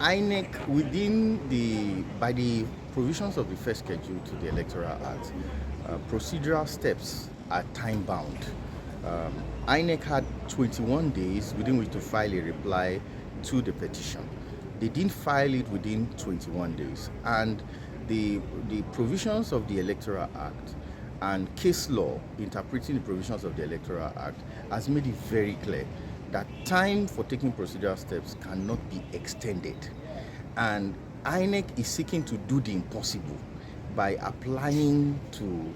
INEC, by the provisions of the first schedule to the Electoral Act, procedural steps are time-bound. INEC had 21 days within which to file a reply to the petition. They didn't file it within 21 days. And the provisions of the Electoral Act and case law interpreting the provisions of the Electoral Act has made it very clear that time for taking procedural steps cannot be extended. And INEC is seeking to do the impossible by applying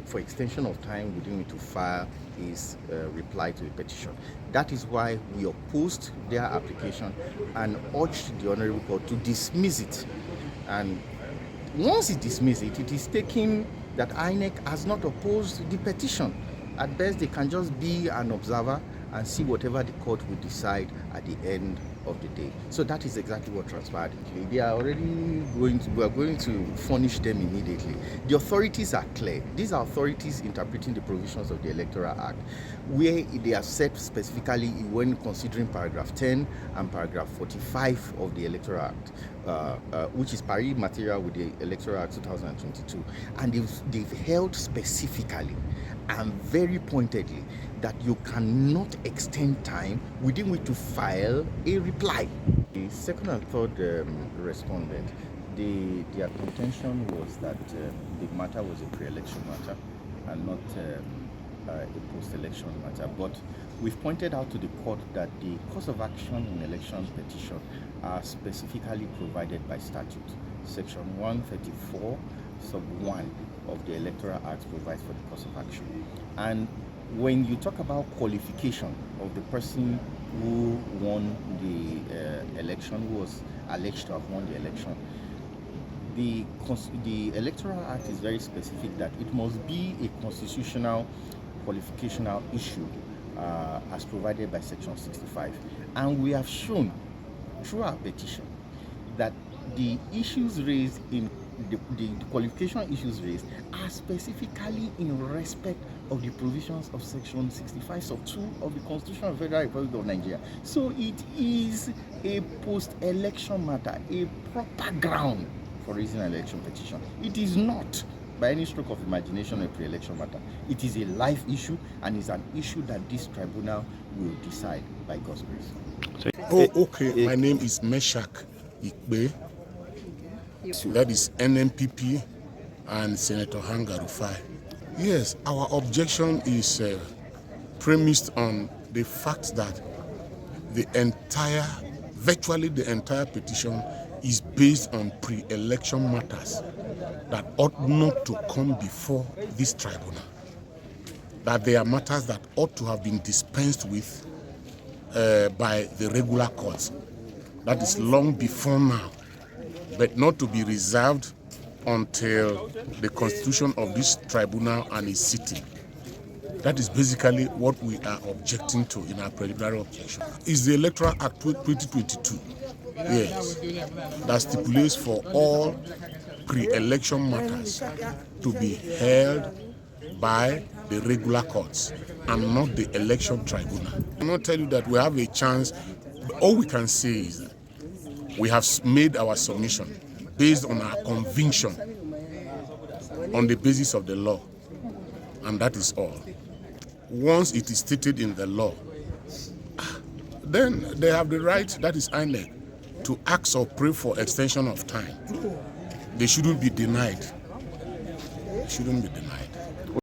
for extension of time within which to file his reply to the petition. That is why we opposed their application and urged the Honorable Court to dismiss it. And once it dismisses it, it is taken that INEC has not opposed the petition. At best, they can just be an observer and see whatever the court will decide at the end of the day. So that is exactly what transpired. We are going to furnish them immediately. The authorities are clear. These are authorities interpreting the provisions of the Electoral Act, where they are set specifically when considering paragraph 10 and paragraph 45 of the Electoral Act, which is pari material with the Electoral Act 2022. And they've held specifically and very pointedly that you cannot extend time within which to file a reply. The second and third respondent, their contention was that the matter was a pre-election matter and not a post-election matter. But we've pointed out to the court that the course of action in election petition are specifically provided by statute. Section 134, sub 1 of the Electoral Act provides for the course of action. And when you talk about qualification of the person who won the election, who was alleged to have won the election, the Electoral Act is very specific that it must be a constitutional qualificational issue as provided by Section 65. And we have shown through our petition that the issues raised in the qualification issues raised are specifically in respect of the provisions of Section 65 sub 2 of the Constitution of the Federal Republic of Nigeria. So it is a post-election matter, a proper ground for raising an election petition. It is not, by any stroke of imagination, a pre-election matter. It is a life issue, and is an issue that this tribunal will decide by God's grace. Okay. My name is Meshak Ikbe. That is NMPP and Senator Hangarufai. Yes, our objection is premised on the fact that virtually the entire petition is based on pre-election matters that ought not to come before this tribunal. That they are matters that ought to have been dispensed with by the regular courts. That is long before now, but not to be reserved until the constitution of this tribunal and its sitting. That is basically what we are objecting to in our preliminary objection. Is the Electoral Act 2022, yes, that stipulates for all pre-election matters to be held by the regular courts and not the election tribunal. I will not tell you that we have a chance. All we can say is that we have made our submission based on our conviction on the basis of the law, and that is all. Once it is stated in the law, then they have the right, that is INEC, to ask or pray for extension of time. They shouldn't be denied. They shouldn't be denied.